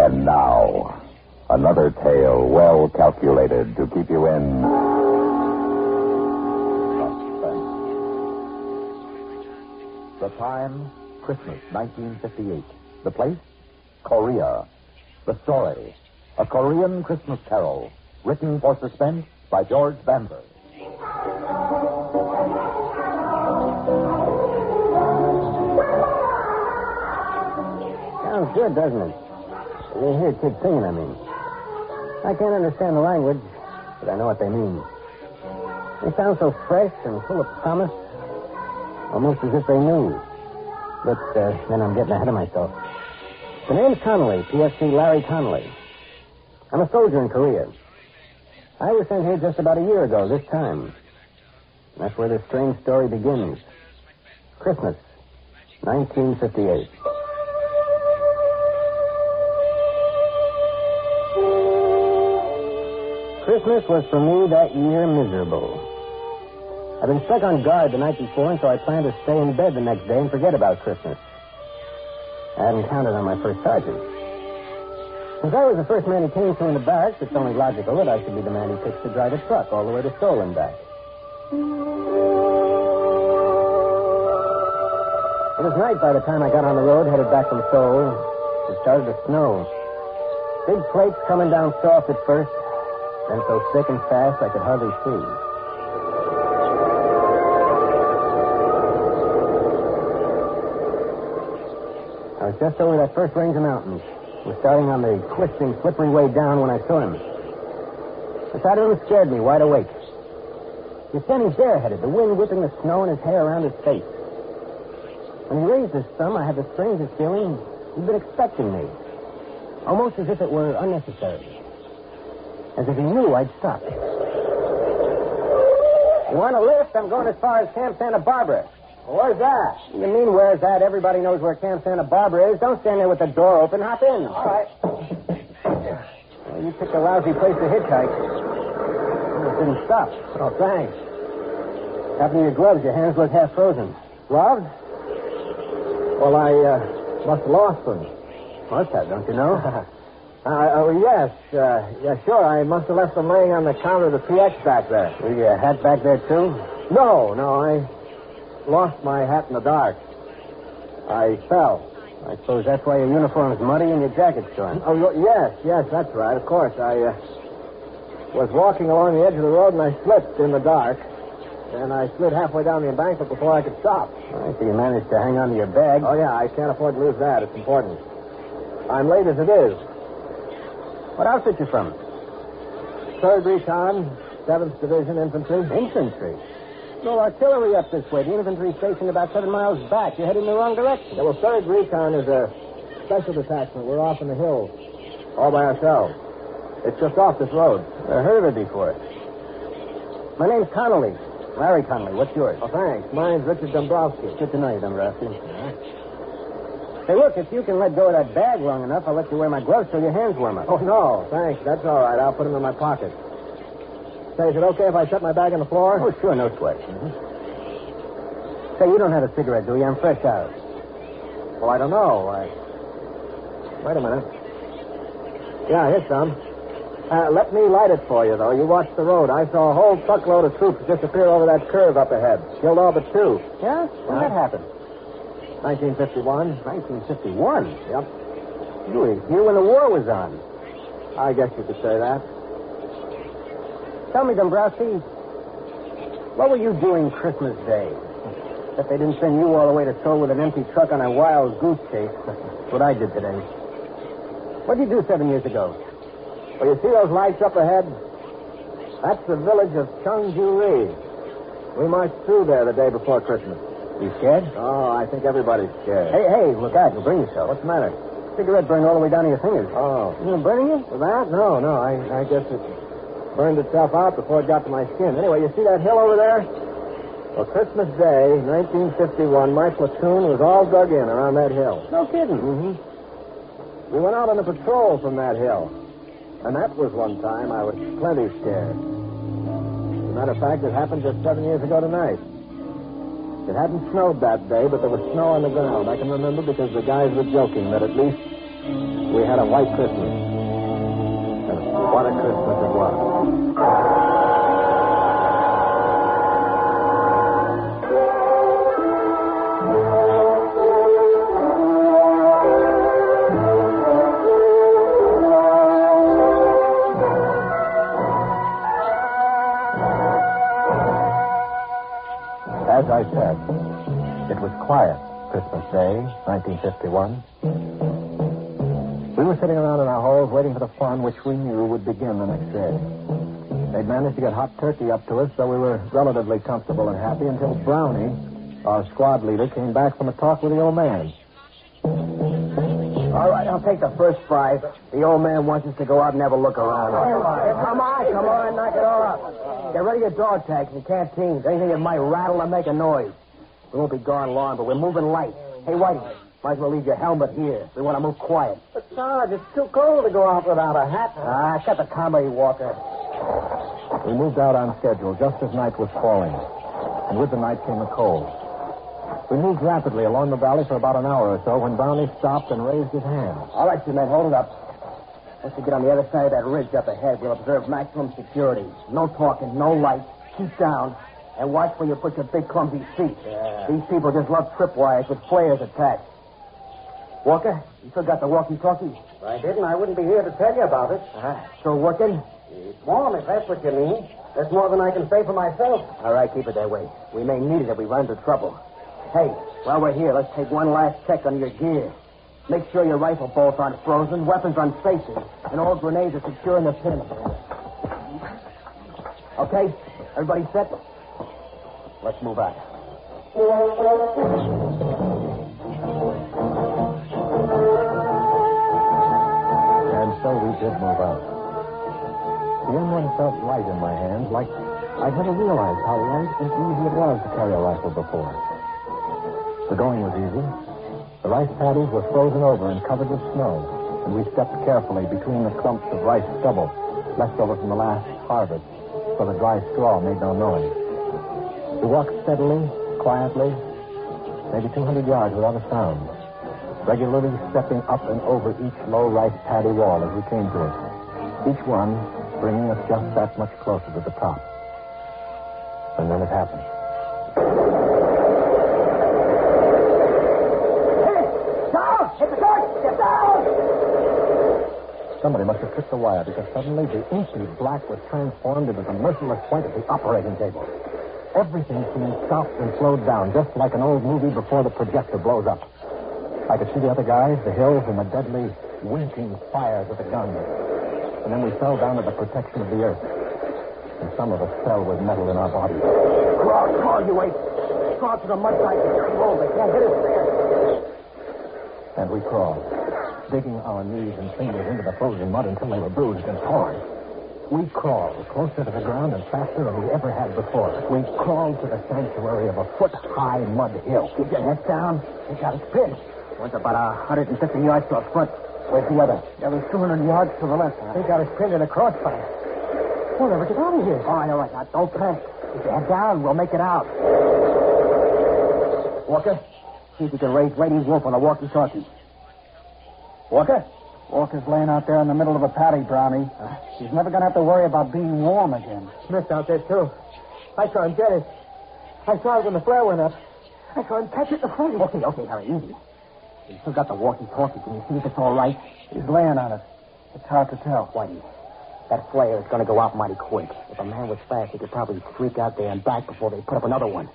And now, another tale well calculated to keep you in suspense. The time, Christmas 1958. The place, Korea. The story, a Korean Christmas carol, written for Suspense by George Banzer. Sounds good, doesn't it? You hear kids singing, I mean. I can't understand the language, but I know what they mean. They sound so fresh and full of promise, almost as if they knew. But then I'm getting ahead of myself. The name's Connolly, PFC Larry Connolly. I'm a soldier in Korea. I was sent here just about a year ago, this time. And that's where this strange story begins. Christmas, 1958. Christmas was for me that year miserable. I'd been stuck on guard the night before, and so I planned to stay in bed the next day and forget about Christmas. I hadn't counted on my first sergeant. Since I was the first man he came to in the barracks, it's only logical that I should be the man he picks to drive a truck all the way to Seoul and back. It was night by the time I got on the road, headed back from Seoul. It started to snow. Big flakes coming down soft at first, then so thick and fast I could hardly see. I was just over that first range of mountains. Was starting on the twisting, slippery way down when I saw him. The sight of him scared me wide awake. He was standing bareheaded, the wind whipping the snow and his hair around his face. When he raised his thumb, I had the strangest feeling he'd been expecting me. Almost as if it were unnecessary. As if he knew I'd stop. You want a lift? I'm going as far as Camp Santa Barbara. Well, where's that? You mean where's that? Everybody knows where Camp Santa Barbara is. Don't stand there with the door open. Hop in. All right. Well, you picked a lousy place to hitchhike. You just didn't stop. Oh, thanks. What happened to your gloves? Your hands look half frozen. Gloves? Well, I must have lost them. Must have, don't you know? Yes. Yeah, sure. I must have left them laying on the counter of the PX back there. Was your hat back there, too? No, I lost my hat in the dark. I fell. I suppose that's why your uniform's muddy and your jacket's torn. Oh, yes, that's right. Of course. I was walking along the edge of the road and I slipped in the dark. And I slid halfway down the embankment before I could stop. I see you managed to hang on to your bag. Oh, yeah, I can't afford to lose that. It's important. I'm late as it is. What outfit you from? 3rd Recon, 7th Division Infantry. Infantry? No artillery up this way. The infantry stationed about 7 miles back. You're heading in the wrong direction. Yeah, well, 3rd Recon is a special detachment. We're off in the hills, all by ourselves. It's just off this road. I've heard of it before. My name's Connolly. Larry Connolly. What's yours? Oh, thanks. Mine's Richard Dombrowski. Good to know you, Dombrowski. Hey, look, if you can let go of that bag long enough, I'll let you wear my gloves till your hands warm up. Oh, no, thanks. That's all right. I'll put them in my pocket. Say, is it okay if I set my bag on the floor? Oh, sure, no sweat. Mm-hmm. Say, you don't have a cigarette, do you? I'm fresh out. Oh, I don't know. Wait a minute. Yeah, here's some. Let me light it for you, though. You watch the road. I saw a whole truckload of troops disappear over that curve up ahead. Killed all but 2. Yeah? When that happened? 1951. 1951? Yep. You were here when the war was on. I guess you could say that. Tell me, Dombrowski, what were you doing Christmas Day? If they didn't send you all the way to Seoul with an empty truck on a wild goose chase, that's what I did today. What did you do 7 years ago? Well, you see those lights up ahead? That's the village of Cheongju-ri. We marched through there the day before Christmas. You scared? Oh, I think everybody's scared. Hey, look out. You'll burn yourself. What's the matter? Cigarette burned all the way down to your fingers. Oh. You know burning you? Well, that? No. I guess it burned itself out before it got to my skin. Anyway, you see that hill over there? Well, Christmas Day, 1951, my platoon was all dug in around that hill. No kidding. Mm-hmm. We went out on a patrol from that hill. And that was one time I was plenty scared. As a matter of fact, it happened just 7 years ago tonight. It hadn't snowed that day, but there was snow on the ground. I can remember because the guys were joking that at least We had a white Christmas. And what a Christmas it was. As I said, it was quiet Christmas Day, 1951. We were sitting around in our halls waiting for the fun which we knew would begin the next day. They'd managed to get hot turkey up to us, so we were relatively comfortable and happy until Brownie, our squad leader, came back from a talk with the old man. All right, I'll take the first 5. The old man wants us to go out and have a look around. Come on, knock it all up. Get ready your dog tags and canteens. Anything that might rattle or make a noise. We won't be gone long, but we're moving light. Hey, Whitey, might as well leave your helmet here. We want to move quiet. But, Sarge, it's too cold to go out without a hat. Cut the comedy, Walker. We moved out on schedule just as night was falling, and with the night came the cold. We moved rapidly along the valley for about an hour or so when Brownie stopped and raised his hand. All right, you men, hold it up. Once we get on the other side of that ridge up ahead, we'll observe maximum security. No talking, no lights. Keep down. And watch where you put your big clumsy feet. Yeah. These people just love tripwires with flares attached. Walker, you still got the walkie-talkie? If I didn't, I wouldn't be here to tell you about it. Still working? It's warm, if that's what you mean. That's more than I can say for myself. All right, keep it that way. We may need it if we run into trouble. Hey, while we're here, let's take one last check on your gear. Make sure your rifle bolts aren't frozen, weapons unfastened, and all grenades are secure in the pin. Okay, everybody set? Let's move out. And so we did move out. The M1 felt light in my hands, like I'd never realized how light and easy it was to carry a rifle before. The going was easy. The rice paddies were frozen over and covered with snow, and we stepped carefully between the clumps of rice stubble left over from the last harvest, so the dry straw made no noise. We walked steadily, quietly, maybe 200 yards without a sound, regularly stepping up and over each low rice paddy wall as we came to it, each one bringing us just that much closer to the top. And then it happened. Somebody must have tripped the wire because suddenly the inky black was transformed into the merciless white of the operating table. Everything seemed stopped and slowed down, just like an old movie before the projector blows up. I could see the other guys, the hills, and the deadly winking fires of the guns. And then we fell down to the protection of the earth. And some of us fell with metal in our bodies. Crawl, you wait. Crawl to the mud side and roll. They can't hit us there. And we crawled, digging our knees and fingers into the frozen mud until they were bruised and torn. We crawled closer to the ground and faster than we ever had before. We crawled to the sanctuary of a foot-high mud hill. Keep your head down. They got us pinned. One's about 150 yards to our front. Where's the other? The other's 200 yards to the left. They got us pinned in a crossfire. We'll never get out of here. All right. Now, don't panic. Keep your head down. We'll make it out. Walker, see if you can raise Lady's wolf on a walkie-talkie. Walker? Walker's laying out there in the middle of a paddy, Brownie. He's never going to have to worry about being warm again. Smith's out there, too. I saw him get it. I saw it when the flare went up. I saw him catch it in the front. Okay, Harry, easy. You still got the walkie-talkie. Can you see if it's all right? He's laying on it. It's hard to tell. Whitey, that flare is going to go out mighty quick. If a man was fast, he could probably streak out there and back before they put up another one.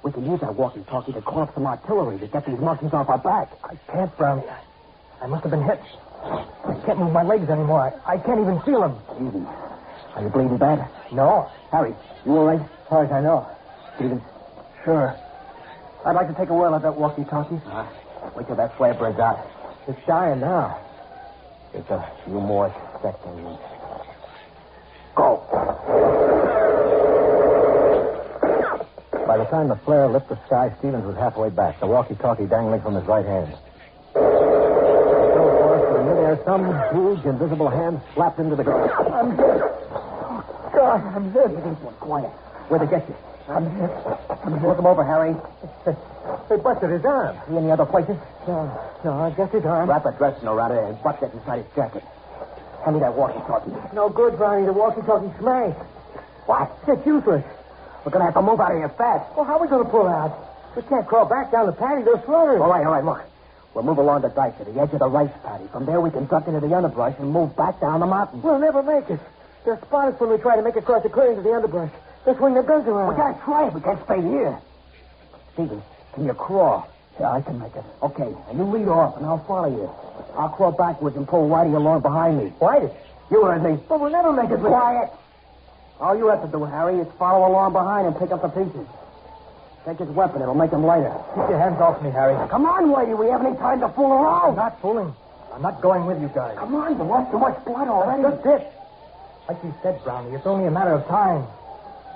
We can use that walkie-talkie to call up some artillery to get these monkeys off our back. I can't, Brownie. I must have been hit. I can't move my legs anymore. I can't even feel them. Easy. Are you bleeding bad? No. Harry, you all right? As far as I know. Stevens? Sure. I'd like to take a whirl at that walkie-talkie. Wait till that flare burns out. It's dying now. There's a few more seconds. Go. By the time the flare lit the sky, Stevens was halfway back, the walkie-talkie dangling from his right hand. In midair, some huge, invisible hand slapped into the ground. I'm hit. Oh, God, I'm hit. Quiet. Where'd they get you? I'm hit. Look him over, Harry. It's They busted his arm. See any other places? No, I guess his arm. Wrap a dressing around it and butt that inside his jacket. Hand me that walkie-talkie. No good, Brownie. The walkie-talkie smashed. What? It's useless. We're going to have to move out of here fast. Well, how are we going to pull out? We can't crawl back down the patio. They'll slaughter us. All right, look. We'll move along the dike to the edge of the rice paddy. From there, we can duck into the underbrush and move back down the mountain. We'll never make it. They'll spot us when we try to make across the clearing to the underbrush. They'll swing their guns around. We got to try it. We can't stay here. Stevie, can you crawl? Yeah, I can make it. Okay, and you lead off, and I'll follow you. I'll crawl backwards and pull Whitey along behind me. Whitey? You heard me. But we'll never make it. Quiet. All you have to do, Harry, is follow along behind and pick up the pieces. Take his weapon. It'll make him lighter. Keep your hands off me, Harry. Come on, Whitey. We haven't any time to fool around. I'm not fooling. I'm not going with you guys. Come on. You lost too much blood already. That's it. Like you said, Brownie, it's only a matter of time.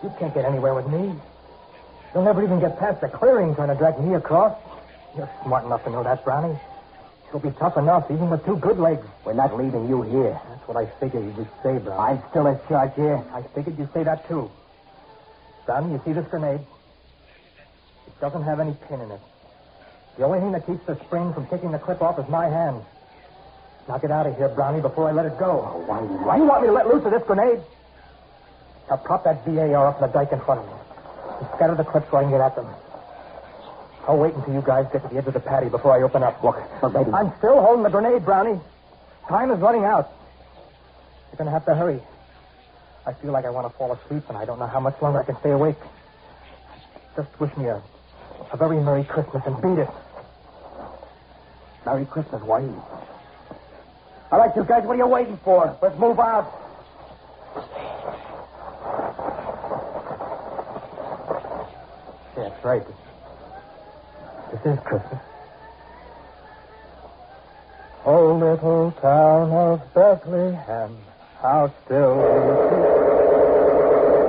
You can't get anywhere with me. You'll never even get past the clearing trying to drag me across. You're smart enough to know that, Brownie. You'll be tough enough, even with two good legs. We're not leaving you here. That's what I figured you would say, Brownie. I'm still in charge here. I figured you'd say that, too. Brownie, you see this grenade? It doesn't have any pin in it. The only thing that keeps the spring from taking the clip off is my hand. Knock it out of here, Brownie, before I let it go. Oh, why? You want me to let loose of this grenade? Now prop that VAR up in the dike in front of me. And scatter the clips so I can get at them. I'll wait until you guys get to the edge of the patio before I open up. Look, baby. I'm still holding the grenade, Brownie. Time is running out. You're going to have to hurry. I feel like I want to fall asleep, and I don't know how much longer I can stay awake. Just wish me a very Merry Christmas and beat it. Merry Christmas, Whitey. All right, you guys, what are you waiting for? Let's move out. Yeah, that's right. This is Christmas. Oh, little town of Bethlehem, how still we see.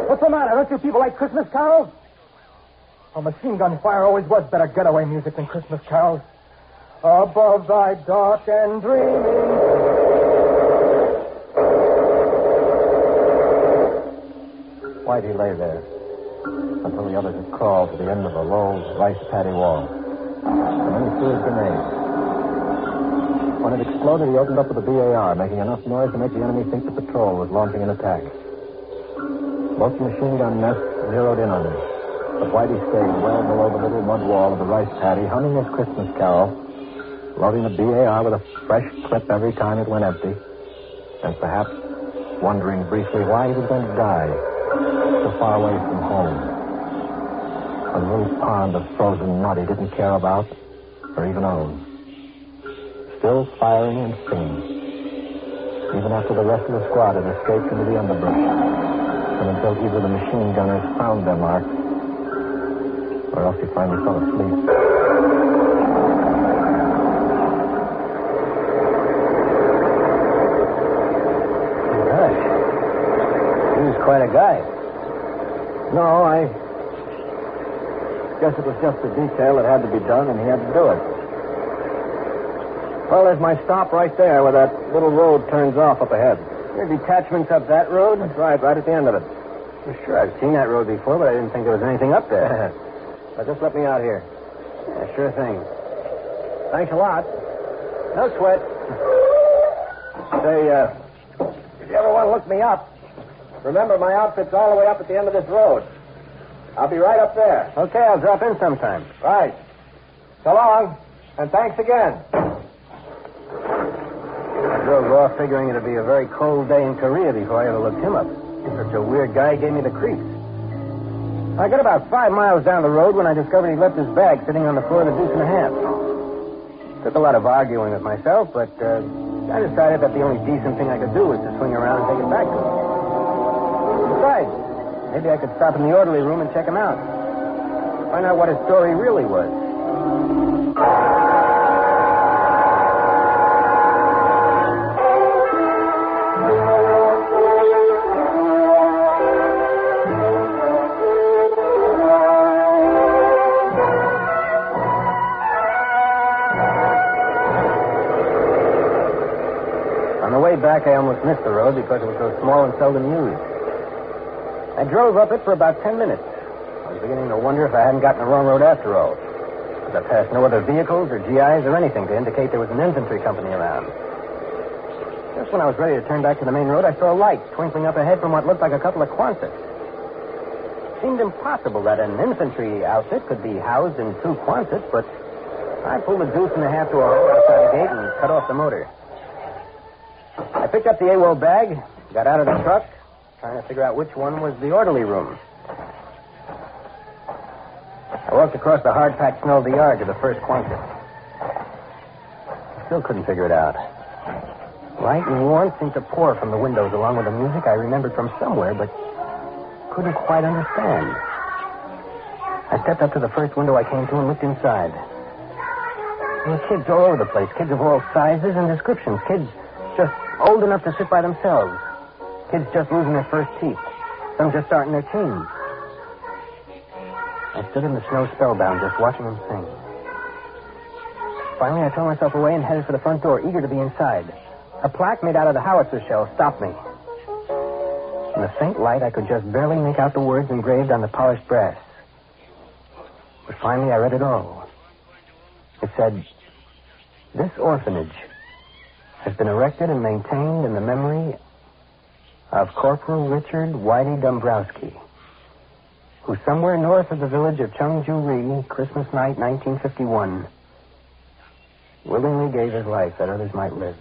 What's the matter? Don't you people like Christmas carols? Oh, machine gun fire always was better getaway music than Christmas carols. Above thy dark and dreaming. Whitey lay there until the others had crawled to the end of a low rice paddy wall. And then he threw his grenade. When it exploded, he opened up with a BAR, making enough noise to make the enemy think the patrol was launching an attack. Both machine gun nests zeroed in on him. But Whitey stayed well below the little mud wall of the rice paddy, humming his Christmas carol, loading the BAR with a fresh clip every time it went empty, and perhaps wondering briefly why he was going to die so far away from home. A little pond of frozen mud he didn't care about or even own. Still firing and singing, even after the rest of the squad had escaped into the underbrush, and until either the machine gunners found their mark or else he finally fell asleep. Gosh. He was quite a guy. No, I guess it was just a detail that had to be done, and he had to do it. Well, there's my stop right there where that little road turns off up ahead. Your detachment's up that road? That's right at the end of it. Well, sure, I've seen that road before, but I didn't think there was anything up there. Now, just let me out here. Yeah, sure thing. Thanks a lot. No sweat. Say, if you ever want to look me up, remember my outfit's all the way up at the end of this road. I'll be right up there. okay, I'll drop in sometime. Right. So long, and thanks again. I drove off figuring it'd be a very cold day in Korea before I ever looked him up. Such a weird guy gave me the creeps. I got about 5 miles down the road when I discovered he left his bag sitting on the floor of the Deuce and a Half. Took a lot of arguing with myself, but I decided that the only decent thing I could do was to swing around and take it back to him. Besides, maybe I could stop in the orderly room and check him out. Find out what his story really was. Back, I almost missed the road because it was so small and seldom used. I drove up it for about 10 minutes. I was beginning to wonder if I hadn't gotten the wrong road after all. I passed no other vehicles or GIs or anything to indicate there was an infantry company around. Just when I was ready to turn back to the main road, I saw a light twinkling up ahead from what looked like a couple of Quonsets. It seemed impossible that an infantry outfit could be housed in two Quonsets, but I pulled a deuce and a half to a hole outside the gate and cut off the motor. I picked up the AWOL bag, got out of the truck, trying to figure out which one was the orderly room. I walked across the hard-packed snow of the yard to the first Quonset. I still couldn't figure it out. Light and warmth seemed to pour from the windows along with the music I remembered from somewhere, but couldn't quite understand. I stepped up to the first window I came to and looked inside. There were kids all over the place, kids of all sizes and descriptions, kids just old enough to sit by themselves, kids just losing their first teeth, some just starting their teens. I stood in the snow spellbound, just watching them sing. Finally, I tore myself away and headed for the front door, eager to be inside. A plaque made out of the howitzer shell stopped me. In the faint light, I could just barely make out the words engraved on the polished brass. But finally, I read it all. It said, "This orphanage has been erected and maintained in the memory of Corporal Richard Whitey Dombrowski, who somewhere north of the village of Chungju-ri, Christmas night, 1951, willingly gave his life that others might live."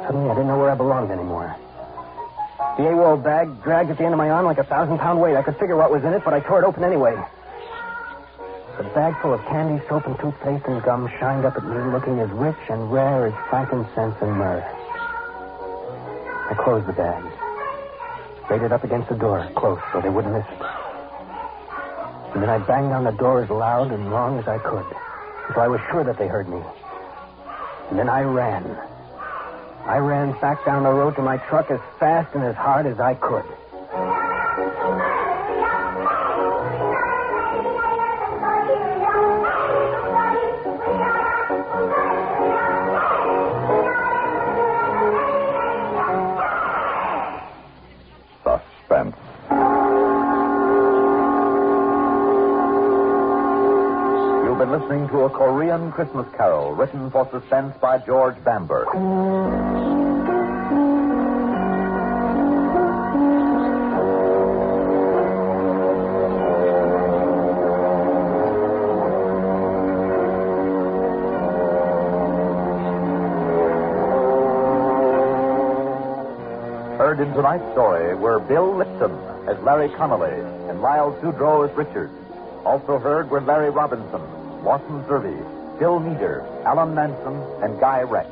Suddenly, I didn't know where I belonged anymore. The AWOL bag dragged at the end of my arm like a 1,000-pound weight. I could figure what was in it, but I tore it open anyway. The bag full of candy, soap, and toothpaste and gum shined up at me, looking as rich and rare as frankincense and myrrh. I closed the bag, laid it up against the door, close, so they wouldn't miss it. And then I banged on the door as loud and long as I could, until I was sure that they heard me. And then I ran. I ran back down the road to my truck as fast and as hard as I could. Suspense. You've been listening to a Korean Christmas Carol written for Suspense by George Bamber. Heard in tonight's story were Bill Lipton as Larry Connolly and Lyle Sudrow as Richard. Also heard were Larry Robinson, Watson Servey, Phil Meader, Alan Manson, and Guy Rex.